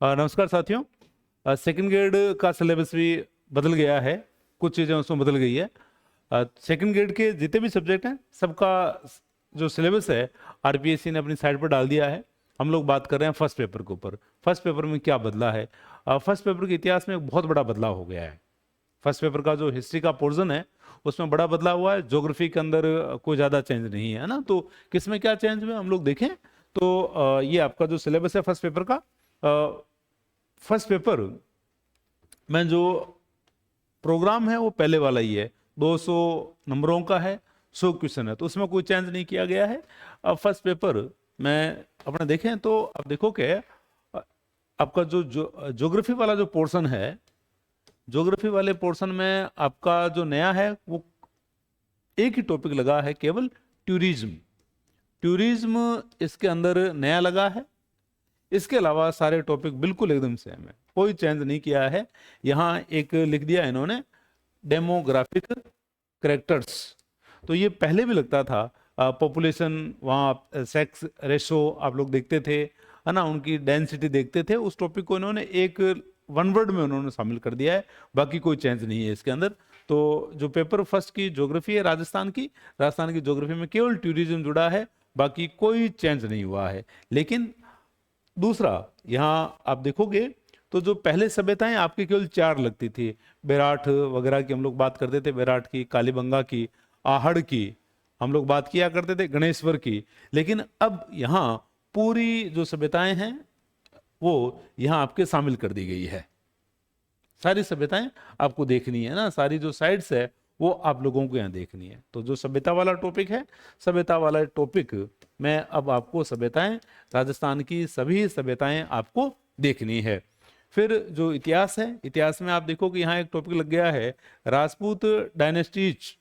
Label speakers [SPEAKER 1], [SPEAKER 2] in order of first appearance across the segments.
[SPEAKER 1] नमस्कार साथियों। Second grade का सिलेबस भी बदल गया है, कुछ चीज़ें उसमें बदल गई है। सेकंड ग्रेड के जितने भी सब्जेक्ट हैं सबका जो सिलेबस है आरपीएससी ने अपनी साइट पर डाल दिया है। हम लोग बात कर रहे हैं फर्स्ट पेपर के ऊपर। फर्स्ट पेपर में क्या बदला है? फर्स्ट पेपर के इतिहास में एक बहुत बड़ा बदलाव हो गया है। फर्स्ट पेपर का जो हिस्ट्री का पोर्शन है उसमें बड़ा बदलाव हुआ है। ज्योग्राफी के अंदर कोई ज़्यादा चेंज नहीं है ना। तो किस में क्या चेंज हुआ हम लोग देखें तो ये आपका जो सिलेबस है फर्स्ट पेपर का, फर्स्ट पेपर में जो प्रोग्राम है वो पहले वाला ही है। 200 नंबरों का है, 100 क्वेश्चन है, तो उसमें कोई चेंज नहीं किया गया है। अब फर्स्ट पेपर में अपने देखें तो अब देखो कि आपका जो ज्योग्राफी वाला जो पोर्शन है, ज्योग्राफी वाले पोर्शन में आपका जो नया है वो एक ही टॉपिक लगा है, केवल टूरिज्म। टूरिज्म इसके अंदर नया लगा है। इसके अलावा सारे टॉपिक बिल्कुल एकदम सेम है, कोई चेंज नहीं किया है। यहाँ एक लिख दिया इन्होंने डेमोग्राफिक करेक्टर्स। तो ये पहले भी लगता था, पॉपुलेशन, वहाँ सेक्स रेशो आप लोग देखते थे है ना, उनकी डेंसिटी देखते थे। उस टॉपिक को इन्होंने एक वन वर्ड में उन्होंने शामिल कर दिया है, बाकी कोई चेंज नहीं है इसके अंदर। तो जो पेपर फर्स्ट की ज्योग्राफी है राजस्थान की ज्योग्राफी में केवल टूरिज्म जुड़ा है, बाकी कोई चेंज नहीं हुआ है। लेकिन दूसरा, यहाँ आप देखोगे तो जो पहले सभ्यताएं आपकी केवल 4 लगती थी, बेराठ वगैरह की हम लोग बात करते थे, बेराठ की, कालीबंगा की, आहड़ की हम लोग बात किया करते थे, गणेश्वर की। लेकिन अब यहाँ पूरी जो सभ्यताएं हैं वो यहाँ आपके शामिल कर दी गई है। सारी सभ्यताएं आपको देखनी है ना, सारी जो साइड्स है वो आप लोगों को यहाँ देखनी है। तो जो सभ्यता वाला टॉपिक है, सभ्यता वाला टॉपिक में अब आपको सभ्यताएं, राजस्थान की सभी सभ्यताएं आपको देखनी है। फिर जो इतिहास है, इतिहास में आप देखो कि यहाँ एक टॉपिक लग गया है, राजपूत डायनेस्टीज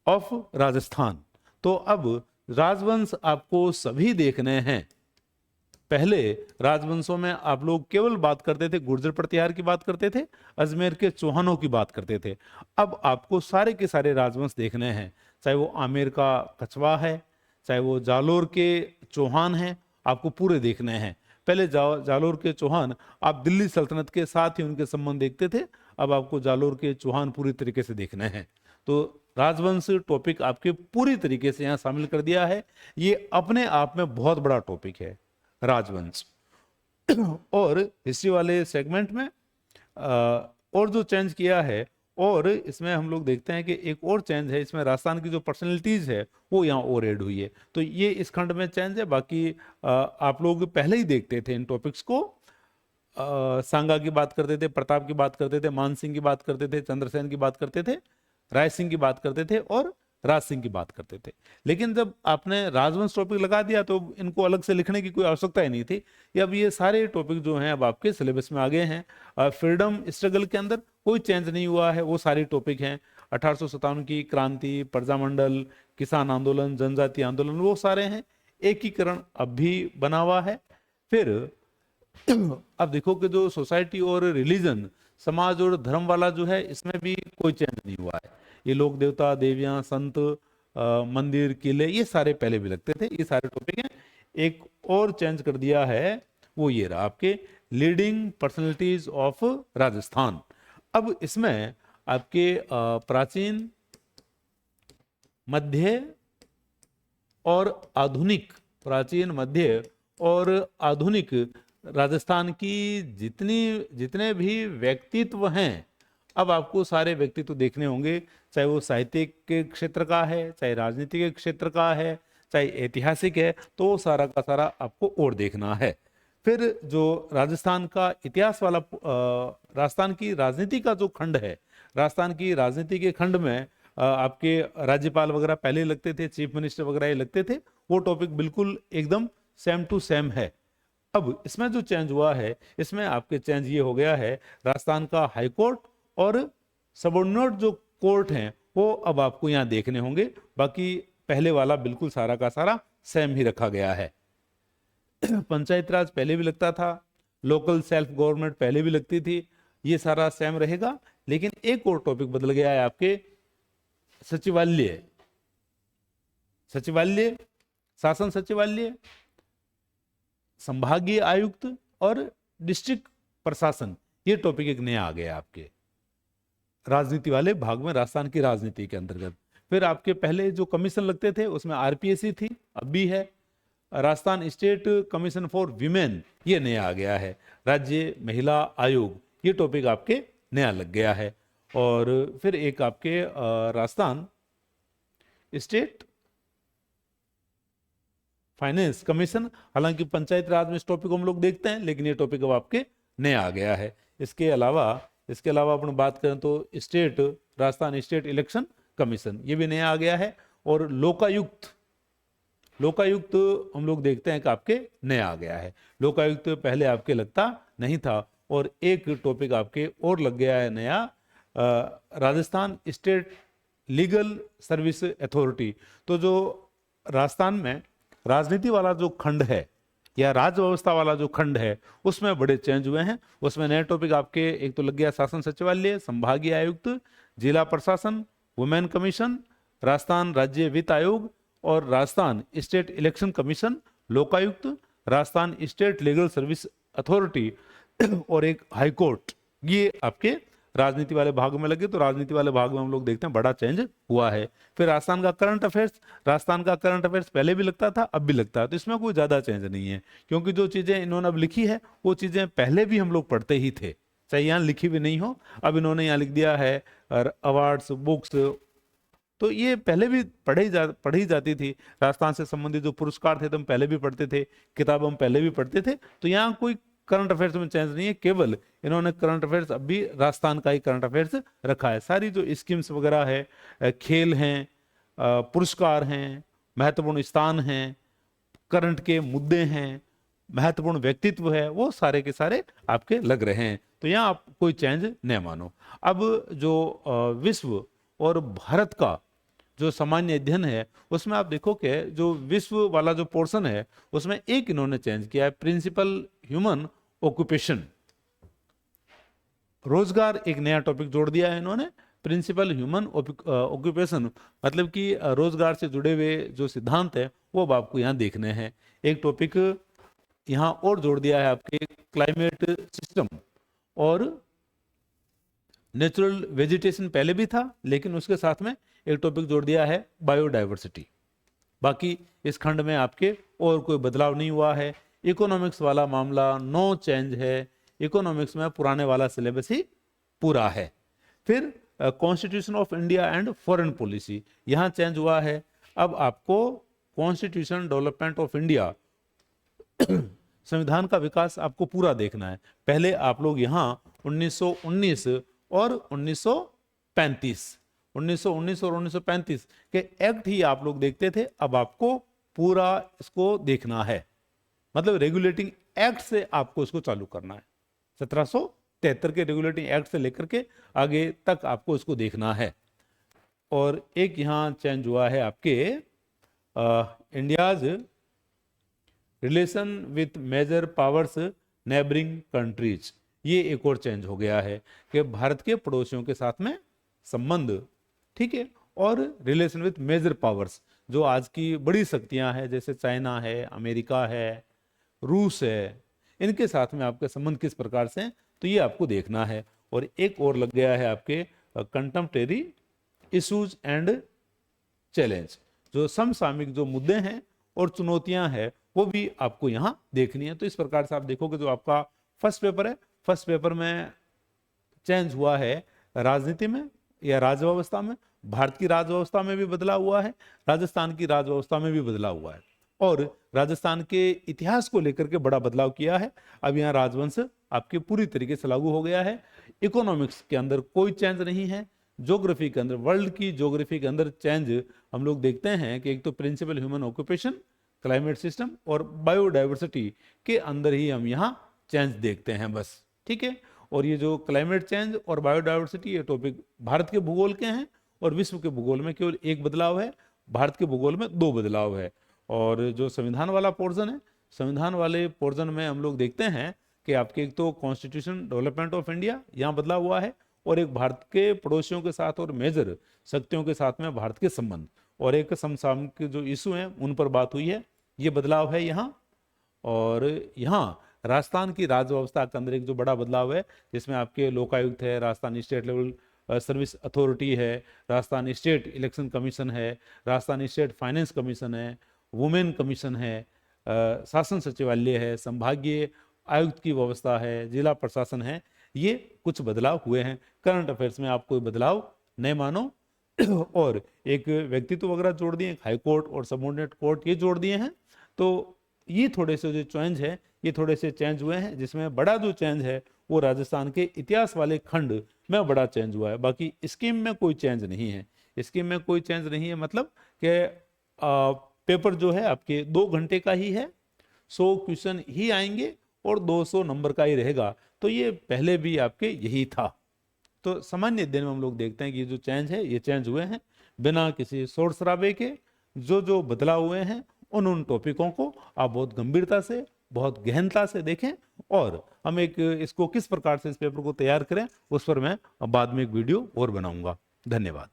[SPEAKER 1] ऑफ राजस्थान। तो अब राजवंश आपको सभी देखने हैं। पहले राजवंशों में आप लोग केवल बात करते थे, गुर्जर प्रतिहार की बात करते थे, अजमेर के चौहानों की बात करते थे। अब आपको सारे के सारे राजवंश देखने हैं, चाहे वो आमेर का कछवा है, चाहे वो जालोर के चौहान हैं, आपको पूरे देखने हैं। पहले जालोर के चौहान आप दिल्ली सल्तनत के साथ ही उनके संबंध देखते थे, अब आपको जालोर के चौहान पूरी तरीके से देखने हैं। तो राजवंश टॉपिक आपके पूरी तरीके से यहाँ शामिल कर दिया है। ये अपने आप में बहुत बड़ा टॉपिक है राजवंश। और हिस्ट्री वाले सेगमेंट में और जो चेंज किया है, और इसमें हम लोग देखते हैं कि एक और चेंज है, इसमें राजस्थान की जो पर्सनैलिटीज है वो यहाँ और ऐड हुई है। तो ये इस खंड में चेंज है। बाकी आप लोग पहले ही देखते थे इन टॉपिक्स को। सांगा की बात करते थे, प्रताप की बात करते थे, मान सिंह की बात करते थे, चंद्रसेन की बात करते थे, राय सिंह की बात करते थे और राज सिंह की बात करते थे। लेकिन जब आपने राजवंश टॉपिक लगा दिया तो इनको अलग से लिखने की कोई आवश्यकता ही नहीं थी। अब ये सारे टॉपिक जो हैं अब आपके सिलेबस में आ गए हैं। फ्रीडम स्ट्रगल के अंदर कोई चेंज नहीं हुआ है, वो सारे टॉपिक हैं। 1857 की क्रांति, प्रजामंडल, किसान आंदोलन, जनजाति आंदोलन, वो सारे हैं। एकीकरण अब भी बना हुआ है। फिर अब देखो कि जो सोसाइटी और रिलीजन, समाज और धर्म वाला जो है, इसमें भी कोई चेंज नहीं हुआ है। ये लोक देवता, देवियां, संत, मंदिर, किले, ये सारे पहले भी लगते थे, ये सारे टॉपिक हैं। एक और चेंज कर दिया है, वो ये रहा आपके लीडिंग पर्सनैलिटीज ऑफ राजस्थान। अब इसमें आपके प्राचीन, मध्य और आधुनिक, प्राचीन, मध्य और आधुनिक राजस्थान की जितने भी व्यक्तित्व हैं, अब आपको सारे व्यक्तित्व देखने होंगे। चाहे वो साहित्यिक के क्षेत्र का है, चाहे राजनीति के क्षेत्र का है, चाहे ऐतिहासिक है, तो वो सारा का सारा आपको और देखना है। फिर जो राजस्थान का इतिहास वाला, राजस्थान की राजनीति का जो खंड है, राजस्थान की राजनीति के खंड में आपके राज्यपाल वगैरह पहले लगते थे, चीफ मिनिस्टर वगैरह ये लगते थे, वो टॉपिक बिल्कुल एकदम सेम टू सेम है। अब इसमें जो चेंज हुआ है, इसमें आपके चेंज ये हो गया है, राजस्थान का हाई कोर्ट और सबऑर्डिनेट जो कोर्ट हैं वो अब आपको यहाँ देखने होंगे। बाकी पहले वाला बिल्कुल सारा का सारा सेम ही रखा गया है। पंचायत राज पहले भी लगता था, लोकल सेल्फ गवर्नमेंट पहले भी लगती थी, ये सारा सेम रहेगा। लेकिन एक और टॉपिक बदल गया है आपके सचिवालय, शासन सचिवालय, संभागीय आयुक्त और डिस्ट्रिक्ट प्रशासन, ये टॉपिक एक नया आ गया आपके राजनीति वाले भाग में, राजस्थान की राजनीति के अंतर्गत। फिर आपके पहले जो कमीशन लगते थे उसमें आरपीएससी थी, अब भी है। Rajasthan state commission for women, ये नया आ गया है। राज्य महिला आयोग, ये टॉपिक आपके नया लग गया है। और फिर एक आपके राजस्थान स्टेट फाइनेंस कमीशन, हालांकि पंचायत राज में इस टॉपिक को हम लोग देखते हैं, लेकिन ये टॉपिक अब आपके नया आ गया है। इसके अलावा अपन बात करें तो state Rajasthan state election commission, ये भी नया आ गया है। और लोकायुक्त हम लोग देखते हैं कि आपके नया आ गया है। लोकायुक्त पहले आपके लगता नहीं था। और एक टॉपिक आपके और लग गया है नया, Rajasthan state legal service authority. तो जो राजस्थान में राजनीति वाला जो खंड है या राज्य व्यवस्था वाला जो खंड है, उसमें बड़े चेंज हुए हैं। उसमें नए टॉपिक आपके एक तो लग गया शासन सचिवालय, संभागीय आयुक्त, जिला प्रशासन, वुमेन कमीशन, राजस्थान राज्य वित्त आयोग और Rajasthan state election commission, Lokayukta, Rajasthan state legal service authority और एक हाईकोर्ट, ये आपके राजनीति वाले भाग में लगे। तो राजनीति वाले भाग में हम लोग देखते हैं बड़ा चेंज हुआ है। फिर राजस्थान का करंट अफेयर्स पहले भी लगता था, अब भी लगता है, तो इसमें कोई ज्यादा चेंज नहीं है, क्योंकि जो चीजें इन्होंने अब लिखी है वो चीजें पहले भी हम लोग पढ़ते ही थे, चाहे यहाँ लिखी भी नहीं हो। अब इन्होंने यहाँ लिख दिया है अवार्ड्स, बुक्स, तो ये पहले भी पढ़ी जाती थी। राजस्थान से संबंधित जो पुरस्कार थे तो हम पहले भी पढ़ते थे, किताब हम पहले भी पढ़ते थे। तो यहाँ कोई करंट अफेयर्स में चेंज नहीं है, केवल इन्होंने करंट अफेयर्स अब भी राजस्थान का ही करंट अफेयर्स रखा है। सारी जो स्कीम्स वगैरह है, खेल हैं, पुरस्कार हैं, महत्वपूर्ण स्थान हैं, करंट के मुद्दे हैं, महत्वपूर्ण व्यक्तित्व है, वो सारे के सारे आपके लग रहे हैं। तो यहाँ आप कोई चेंज नहीं मानो। अब जो विश्व और भारत का जो सामान्य अध्ययन है, उसमें आप देखो कि जो विश्व वाला जो पोर्शन है उसमें एक इन्होंने चेंज किया है, प्रिंसिपल ह्यूमन ऑक्यूपेशन, रोजगार, एक नया टॉपिक जोड़ दिया है इन्होंने, प्रिंसिपल ह्यूमन ऑक्यूपेशन, मतलब कि रोजगार से जुड़े हुए जो सिद्धांत है वो अब आपको यहाँ देखने हैं। एक टॉपिक यहाँ और जोड़ दिया है आपके क्लाइमेट सिस्टम और नेचुरल वेजिटेशन, पहले भी था लेकिन उसके साथ में एक टॉपिक जोड़ दिया है बायोडाइवर्सिटी। बाकी इस खंड में आपके और कोई बदलाव नहीं हुआ है। इकोनॉमिक्स वाला मामला नो चेंज है, इकोनॉमिक्स में पुराने वाला सिलेबस ही पूरा है। फिर constitution of India and foreign policy, यहाँ चेंज हुआ है। अब आपको कॉन्स्टिट्यूशन डेवलपमेंट ऑफ इंडिया संविधान का विकास आपको पूरा देखना है। पहले आप लोग यहाँ 1919 और 1935 और 1935 के एक्ट ही आप लोग देखते थे, अब आपको पूरा इसको देखना है, मतलब रेगुलेटिंग एक्ट से आपको इसको चालू करना है। 1773 के रेगुलेटिंग एक्ट से लेकर के आगे तक आपको इसको देखना है। और एक यहाँ चेंज हुआ है आपके India's relation with major powers neighbouring countries, ये एक और चेंज हो गया है कि भारत के पड़ोसियों के साथ में संबंध, ठीक है, और रिलेशन विथ मेजर पावर्स, जो आज की बड़ी शक्तियां हैं जैसे चाइना है, अमेरिका है, रूस है, इनके साथ में आपके संबंध किस प्रकार से हैं, तो ये आपको देखना है। और एक और लग गया है आपके कंटेम्परेरी इश्यूज एंड चैलेंज, जो समसामयिक जो मुद्दे हैं और चुनौतियां हैं वो भी आपको यहाँ देखनी है। तो इस प्रकार से आप देखोगे जो आपका फर्स्ट पेपर है, फर्स्ट पेपर में चेंज हुआ है राजनीति में या राज्य व्यवस्था में, भारत की राज्य व्यवस्था में भी बदलाव हुआ है, राजस्थान की राज्य व्यवस्था में भी बदलाव हुआ है, और राजस्थान के इतिहास को लेकर के बड़ा बदलाव किया है। अब यहाँ राजवंश आपके पूरी तरीके से लागू हो गया है। इकोनॉमिक्स के अंदर कोई चेंज नहीं है। ज्योग्राफी के अंदर, वर्ल्ड की ज्योग्राफी के अंदर चेंज हम लोग देखते हैं कि एक तो principal human occupation, climate system और बायोडाइवर्सिटी के अंदर ही हम यहाँ चेंज देखते हैं बस, ठीक है। और ये जो क्लाइमेट चेंज और बायोडाइवर्सिटी, ये टॉपिक भारत के भूगोल के हैं और विश्व के भूगोल में केवल एक बदलाव है, भारत के भूगोल में दो बदलाव है। और जो संविधान वाला पोर्शन है, संविधान वाले पोर्शन में हम लोग देखते हैं कि आपके एक तो कॉन्स्टिट्यूशन डेवलपमेंट ऑफ इंडिया, यहाँ बदलाव हुआ है, और एक भारत के पड़ोसियों के साथ और मेजर शक्तियों के साथ में भारत के संबंध, और एक समसामयिक जो इशू हैं उन पर बात हुई है, ये बदलाव है यहाँ। और यहाँ राजस्थान की राज्य व्यवस्था के अंदर एक जो बड़ा बदलाव है, जिसमें आपके लोकायुक्त है, Rajasthan state level service authority है, राजस्थान स्टेट इलेक्शन कमीशन है, राजस्थान स्टेट फाइनेंस कमीशन है, वुमेन कमीशन है, शासन सचिवालय है, संभागीय आयुक्त की व्यवस्था है, जिला प्रशासन है, ये कुछ बदलाव हुए हैं। करंट अफेयर्स में आप कोई बदलाव नहीं मानो। और एक व्यक्तित्व वगैरह जोड़ दिए, हाई कोर्ट और सबऑर्डिनेट कोर्ट ये जोड़ दिए हैं। तो ये थोड़े से जो चेंज है, ये थोड़े से चेंज हुए हैं, जिसमें बड़ा जो चेंज है वो राजस्थान के इतिहास वाले खंड में बड़ा चेंज हुआ है। बाकी स्कीम में कोई चेंज नहीं है, स्कीम में कोई चेंज नहीं है, मतलब कि पेपर जो है आपके 2 घंटे का ही है, 100 क्वेश्चन ही आएंगे और 200 नंबर का ही रहेगा। तो ये पहले भी आपके यही था। तो सामान्य अध्ययन में हम लोग देखते हैं कि ये जो चेंज है ये चेंज हुए हैं बिना किसी शोर शराबे के। जो बदलाव हुए हैं उन टॉपिकों को आप बहुत गंभीरता से, बहुत गहनता से देखें, और हम एक इसको किस प्रकार से इस पेपर को तैयार करें उस पर मैं बाद में एक वीडियो और बनाऊंगा। धन्यवाद।